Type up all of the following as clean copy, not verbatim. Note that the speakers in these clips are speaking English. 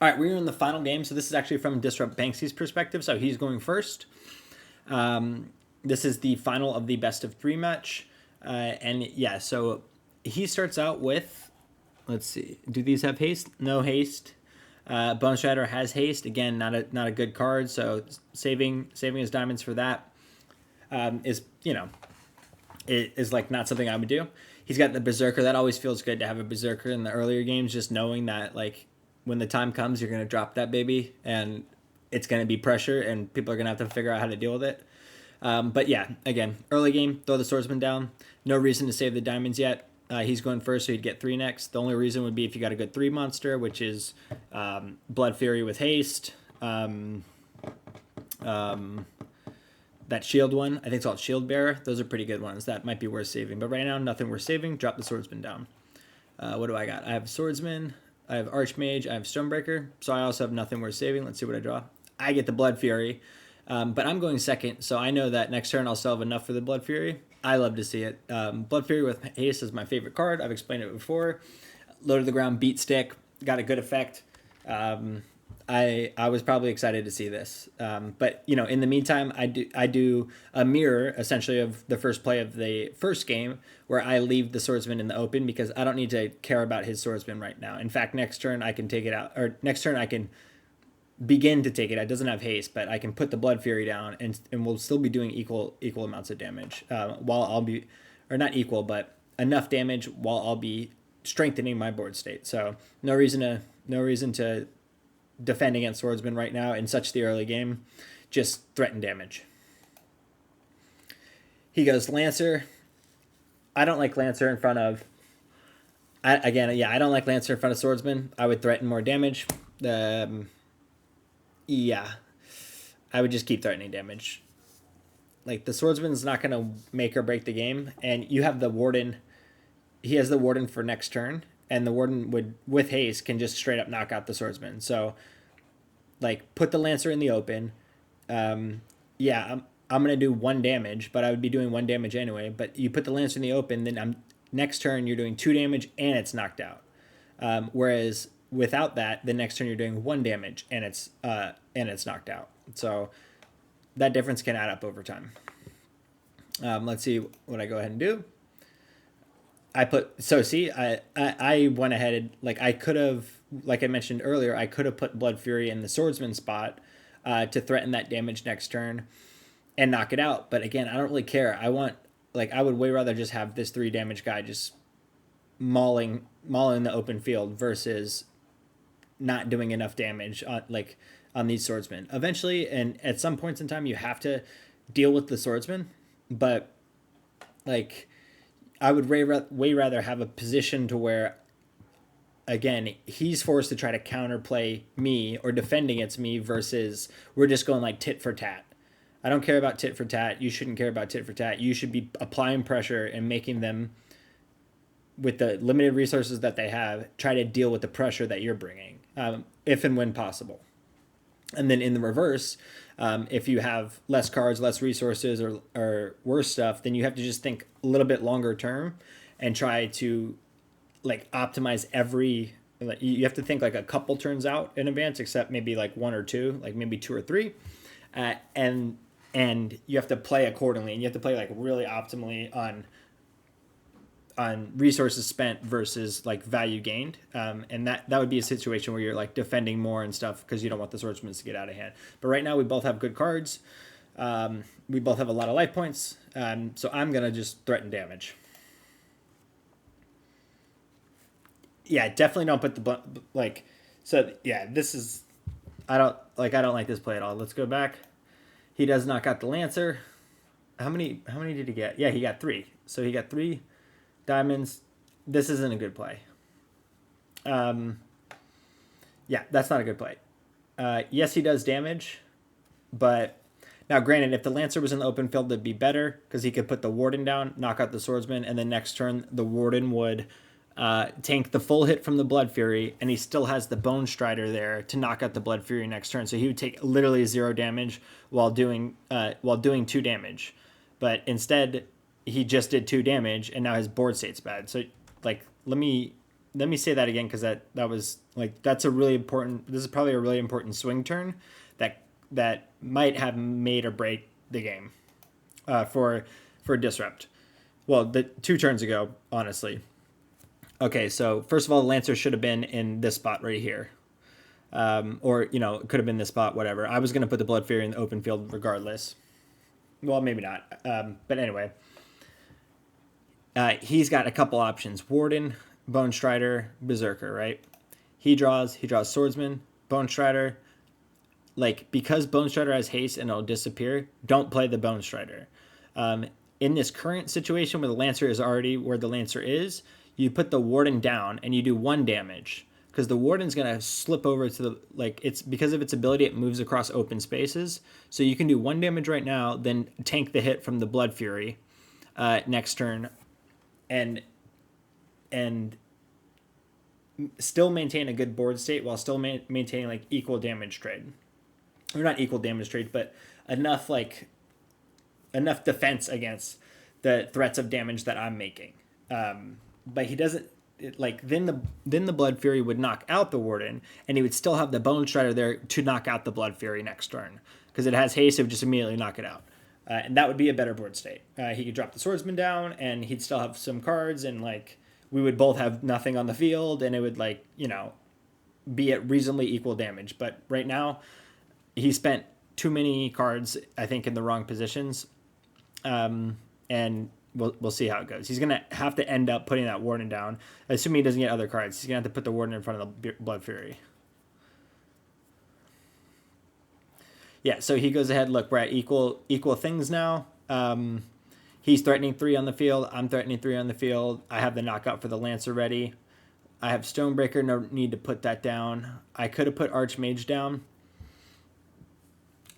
All right, we're in the final game. So this is actually from DisruptBanksy's perspective. So he's going first. This is the final of the best of 3 match. And yeah, so he starts out with, let's see, do these have haste? No haste. Bone Strider has haste. Again, not a good card. So saving his diamonds for that is, you know, it is like not something I would do. He's got the Berserker. That always feels good to have a Berserker in the earlier games, just knowing that like when the time comes, you're going to drop that baby and it's going to be pressure and people are going to have to figure out how to deal with it. But yeah, again, early game, throw the Swordsman down. No reason to save the diamonds yet. He's going first, so he'd get 3 next. The only reason would be if you got a good 3 monster, which is Blood Fury with haste. That shield one, I think it's called Shield Bearer. Those are pretty good ones. That might be worth saving. But right now, nothing worth saving. Drop the Swordsman down. What do I got? I have Swordsman. I have Archmage. I have Stonebreaker. So I also have nothing worth saving. Let's see what I draw. I get the Blood Fury. But I'm going second, so I know that next turn I'll still have enough for the Blood Fury. I love to see it. Blood Fury with haste is my favorite card. I've explained it before. Low to the ground, beat stick. Got a good effect. I was probably excited to see this. But, you know, in the meantime, I do a mirror, essentially, of the first play of the first game, where I leave the Swordsman in the open because I don't need to care about his Swordsman right now. In fact, next turn I can take it out, or next turn I can begin to take it. It doesn't have haste, but I can put the Blood Fury down and we'll still be doing equal amounts of damage while I'll be, or not equal, but enough damage while I'll be strengthening my board state. So no reason to defend against Swordsman right now in such the early game. Just threaten damage. He goes Lancer. I don't like Lancer in front of, I don't like Lancer in front of Swordsman. I would threaten more damage. Yeah, I would just keep threatening damage. Like, the Swordsman's not going to make or break the game, and you have the Warden. He has the Warden for next turn, and the Warden would, with haste, can just straight up knock out the Swordsman. So, like, put the Lancer in the open. I'm going to do 1 damage, but I would be doing 1 damage anyway. But you put the Lancer in the open, then next turn you're doing 2 damage, and it's knocked out. Whereas without that, the next turn you're doing 1 damage and it's knocked out. So that difference can add up over time. Let's see what I go ahead and do. I went ahead, like I could have, like I mentioned earlier, I could have put Blood Fury in the Swordsman spot to threaten that damage next turn and knock it out. But again, I don't really care. I would way rather just have this 3 damage guy just mauling the open field versus not doing enough damage on these swordsmen. Eventually, and at some points in time, you have to deal with the swordsman, but like I would way rather have a position to where, again, he's forced to try to counterplay me or defend against me versus we're just going like tit for tat. I don't care about tit for tat. You shouldn't care about tit for tat. You should be applying pressure and making them, with the limited resources that they have, try to deal with the pressure that you're bringing, if and when possible. And then in the reverse, if you have less cards, less resources, or worse stuff, then you have to just think a little bit longer term and try to like optimize every. You have to think like a couple turns out in advance, except maybe like 1 or 2, like maybe 2 or 3, and you have to play accordingly, and you have to play like really optimally on resources spent versus like value gained, and that would be a situation where you're like defending more and stuff because you don't want the swordsmen to get out of hand. But right now we both have good cards, we both have a lot of life points, so I'm gonna just threaten damage. Yeah, definitely don't put the like. So yeah, this is, I don't like this play at all. Let's go back. He does knock out the Lancer. How many did he get? Yeah, he got 3. So he got 3 diamonds. This isn't a good play. Yeah, that's not a good play. Yes, he does damage, but now granted, if the Lancer was in the open field, that'd be better because he could put the Warden down, knock out the Swordsman, and then next turn the Warden would tank the full hit from the Blood Fury, and he still has the Bone Strider there to knock out the Blood Fury next turn. So he would take literally 0 damage while doing 2 damage. But instead, he just did 2 damage, and now his board state's bad. So, like, let me let me say that again, because that was like, that's a really important, this is probably a really important swing turn that might have made or break the game for Disrupt. Well, the 2 turns ago, honestly. Okay, so first of all, the Lancer should have been in this spot right here. Or, you know, it could have been this spot, whatever. I was going to put the Blood Fury in the open field regardless. Well, maybe not. But anyway, he's got a couple options. Warden, Bone Strider, Berserker, right? He draws Swordsman, Bone Strider. Like, because Bone Strider has haste and it'll disappear, don't play the Bone Strider. In this current situation where the Lancer is already where the Lancer is, you put the Warden down and you do 1 damage. Because the Warden's going to slip over to the, like, it's because of its ability, it moves across open spaces. So you can do 1 damage right now, then tank the hit from the Blood Fury next turn, and still maintain a good board state while still maintaining, like, equal damage trade. Or not equal damage trade, but enough defense against the threats of damage that I'm making. But he doesn't, then the Blood Fury would knock out the Warden, and he would still have the Bone Strider there to knock out the Blood Fury next turn, because it has haste. It would just immediately knock it out, and that would be a better board state. He could drop the Swordsman down, and he'd still have some cards, and like we would both have nothing on the field, and it would, like, you know, be at reasonably equal damage. But right now, he spent too many cards, I think, in the wrong positions, and we'll see how it goes. He's going to have to end up putting that Warden down, assuming he doesn't get other cards. He's going to have to put the Warden in front of the Blood Fury. Yeah, so he goes ahead. Look, we're at equal things now. He's threatening 3 on the field. I'm threatening 3 on the field. I have the knockout for the Lancer ready. I have Stonebreaker. No need to put that down. I could have put Archmage down.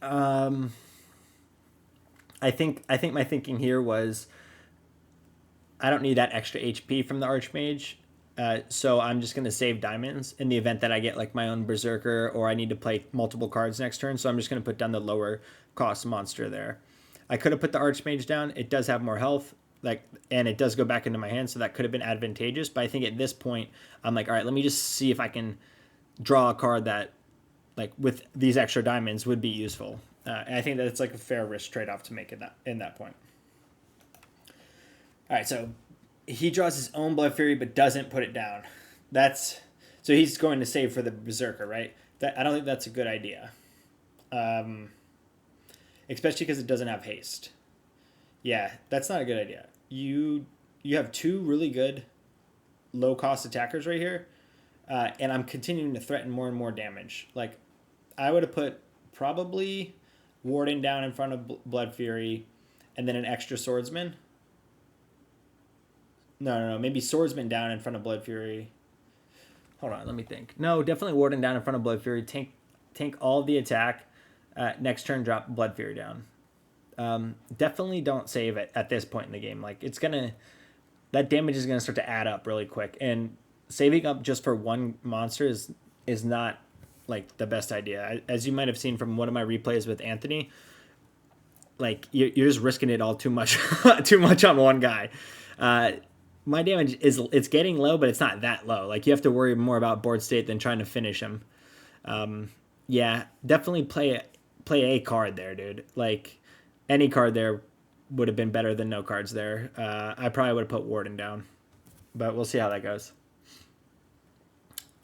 I think my thinking here was, I don't need that extra HP from the Archmage, so I'm just going to save diamonds in the event that I get, like, my own Berserker, or I need to play multiple cards next turn, so I'm just going to put down the lower cost monster there. I could have put the Archmage down. It does have more health, like, and it does go back into my hand, so that could have been advantageous, but I think at this point, I'm like, all right, let me just see if I can draw a card that, like, with these extra diamonds would be useful. And I think that it's like a fair risk trade-off to make in that point. All right, so he draws his own Blood Fury but doesn't put it down. So he's going to save for the Berserker, right? I don't think that's a good idea, especially because it doesn't have haste. Yeah, that's not a good idea. You have 2 really good low-cost attackers right here, and I'm continuing to threaten more and more damage. Like, I would have put probably Warden down in front of Blood Fury, and then an extra Swordsman. No. Maybe Swordsman down in front of Blood Fury. Hold on, let me think. No, definitely Warden down in front of Blood Fury. Tank all of the attack. Next turn, drop Blood Fury down. Definitely don't save it at this point in the game. Like, that damage is gonna start to add up really quick, and saving up just for 1 monster is not, like, the best idea. As you might have seen from one of my replays with Anthony, like, you're just risking it all too much on one guy. My damage it's getting low, but it's not that low. Like, you have to worry more about board state than trying to finish him. Yeah, definitely play a card there, dude. Like, any card there would have been better than no cards there. I probably would have put Warden down, but we'll see how that goes.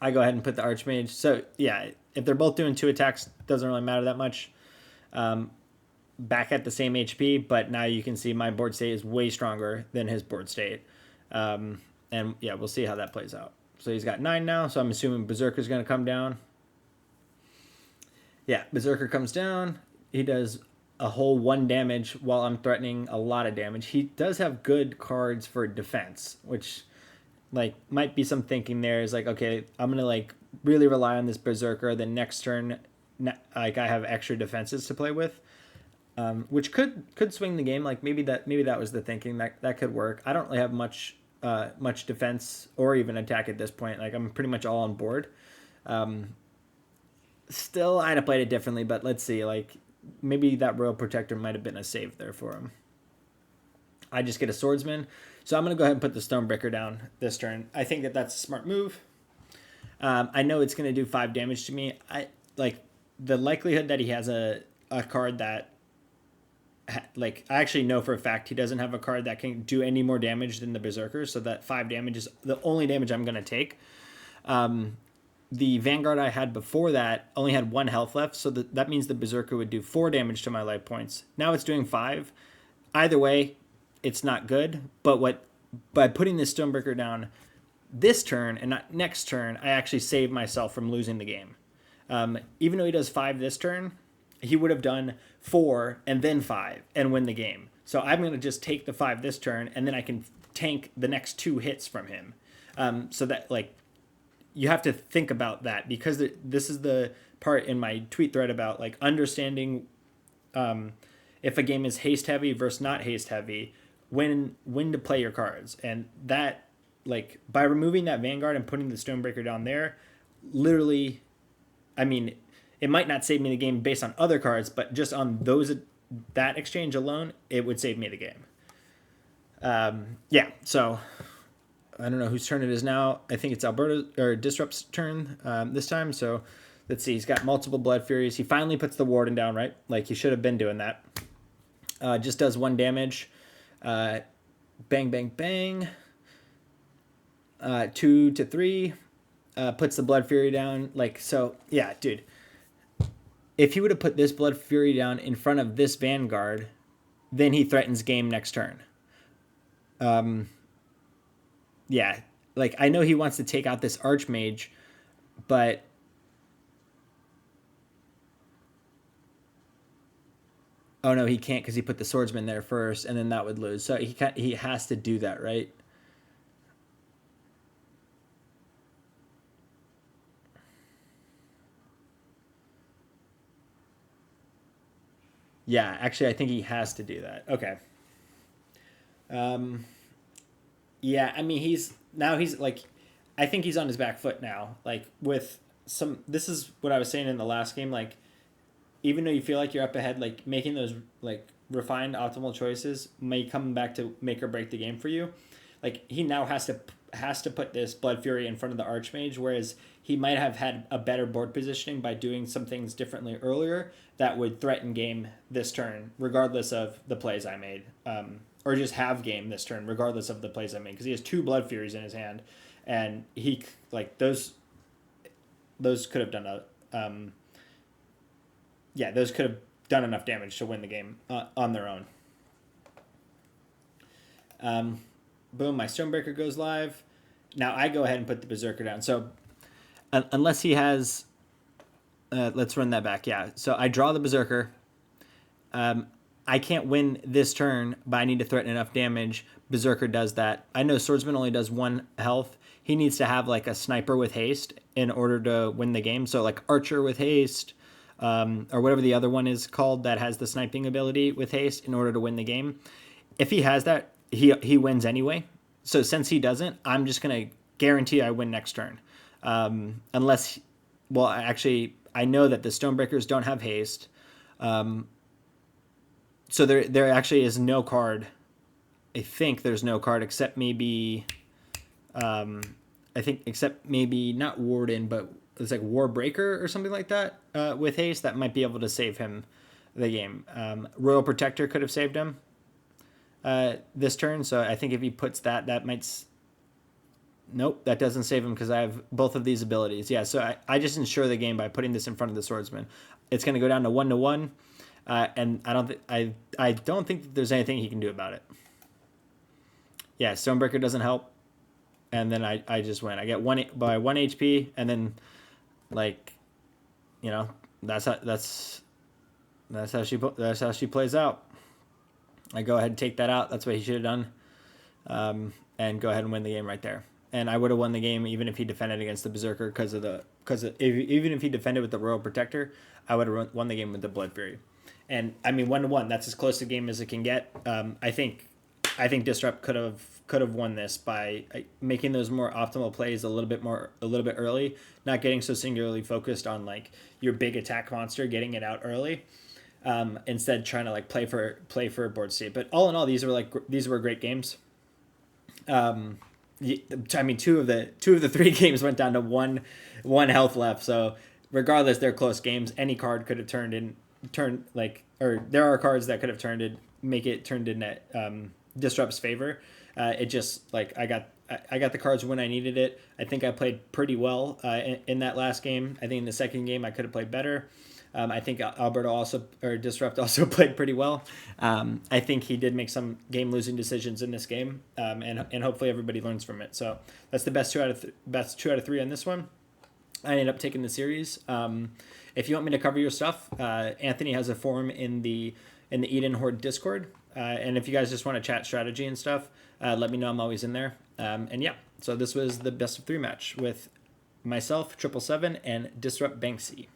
I go ahead and put the Archmage. So, yeah, if they're both doing 2 attacks, doesn't really matter that much. Back at the same HP, but now you can see my board state is way stronger than his board state. And, yeah, we'll see how that plays out. So he's got 9 now, so I'm assuming Berserker's going to come down. Yeah, Berserker comes down. He does a whole 1 damage while I'm threatening a lot of damage. He does have good cards for defense, which, like, might be some thinking there. Is like, okay, I'm gonna, like, really rely on this Berserker. Then next turn, like, I have extra defenses to play with, which could swing the game. Like, maybe that was the thinking. That could work. I don't really have much defense or even attack at this point. Like, I'm pretty much all on board. Still, I'd have played it differently, but let's see. Like, maybe that Royal Protector might have been a save there for him. I just get a Swordsman. So I'm going to go ahead and put the Stonebreaker down this turn. I think that that's a smart move. I know it's going to do 5 damage to me. I like the likelihood that he has a card that, like, I actually know for a fact he doesn't have a card that can do any more damage than the Berserker, so that 5 damage is the only damage I'm going to take. The Vanguard I had before that only had 1 health left, so that means the Berserker would do 4 damage to my life points. Now it's doing 5. Either way, it's not good, but by putting this Stonebreaker down this turn and not next turn, I actually saved myself from losing the game. Even though he does 5 this turn, he would have done 4 and then 5 and win the game. So I'm going to just take the 5 this turn, and then I can tank the next 2 hits from him. So that, like, you have to think about that, because this is the part in my tweet thread about, like, understanding if a game is haste heavy versus not haste heavy, when to play your cards. And that, like, by removing that Vanguard and putting the Stonebreaker down there, literally, I mean, it might not save me the game based on other cards, but just on that exchange alone, it would save me the game. Yeah, so I don't know whose turn it is now. I think it's Alberta or Disrupt's turn this time. So let's see. He's got multiple Blood Furies. He finally puts the Warden down, right? Like, he should have been doing that. Just does 1 damage. Bang, bang, bang. 2 to 3. Puts the Blood Fury down. Like, so, yeah, dude. If he would have put this Blood Fury down in front of this Vanguard, then he threatens game next turn. Yeah, like, I know he wants to take out this Archmage, but oh no, he can't, because he put the Swordsman there first, and then that would lose. So he has to do that, right? Yeah, actually, I think he has to do that. Okay. Yeah, I mean, he's like, I think he's on his back foot now. Like, with this is what I was saying in the last game. Like, even though you feel like you're up ahead, like, making those, like, refined optimal choices may come back to make or break the game for you. Like, he now has to put this Blood Fury in front of the Archmage, whereas he might have had a better board positioning by doing some things differently earlier that would threaten game this turn, regardless of the plays I made. Or just have game this turn, regardless of the plays I made, because he has 2 Blood Furies in his hand, and he, like, those could have done those could have done enough damage to win the game on their own. Boom, my Stonebreaker goes live. Now I go ahead and put the Berserker down. So unless he has, let's run that back. Yeah, so I draw the Berserker. I can't win this turn, but I need to threaten enough damage. Berserker does that. I know Swordsman only does 1 health. He needs to have, like, a Sniper with haste in order to win the game. So, like, Archer with haste, or whatever the other one is called that has the sniping ability with haste in order to win the game. If he has that, he wins anyway. So since he doesn't, I'm just going to guarantee I win next turn. Unless, well, actually, I know that the Stonebreakers don't have haste. So there actually is no card. I think there's no card except maybe, except maybe not Warden, but it's like Warbreaker or something like that with haste that might be able to save him the game. Royal Protector could have saved him this turn, so I think if he puts that might... Nope, that doesn't save him because I have both of these abilities. Yeah, so I just ensure the game by putting this in front of the Swordsman. It's going to go down to 1-1. And I don't think that there's anything he can do about it. Yeah, Stonebreaker doesn't help, and then I just win. I get 1 HP, and then, like, you know, that's how she plays out. I go ahead and take that out. That's what he should have done, and go ahead and win the game right there. And I would have won the game even if he defended against the Berserker even if he defended with the Royal Protector, I would have won the game with the Blood Fury. And I mean, 1-1, that's as close a game as it can get. I think Disrupt could have won this by making those more optimal plays a little bit early, not getting so singularly focused on, like, your big attack monster, getting it out early, instead trying to, like, play for a board state. But all in all, these were great games. I mean, two of the three games went down to one health left. So regardless, they're close games. Any card could have or there are cards that could have turned in Disrupt's favor. It just like I got the cards when I needed it. I think I played pretty well in that last game. I think in the second game I could have played better. I think Disrupt also played pretty well. I think he did make some game losing decisions in this game, and hopefully everybody learns from it. So that's the best 2 out of 3 on this one. I ended up taking the series. If you want me to cover your stuff, Anthony has a forum in the Edenhorde Discord, and if you guys just want to chat strategy and stuff, let me know. I'm always in there. And yeah, so this was the best of 3 match with myself, 777, and DisruptBanksy.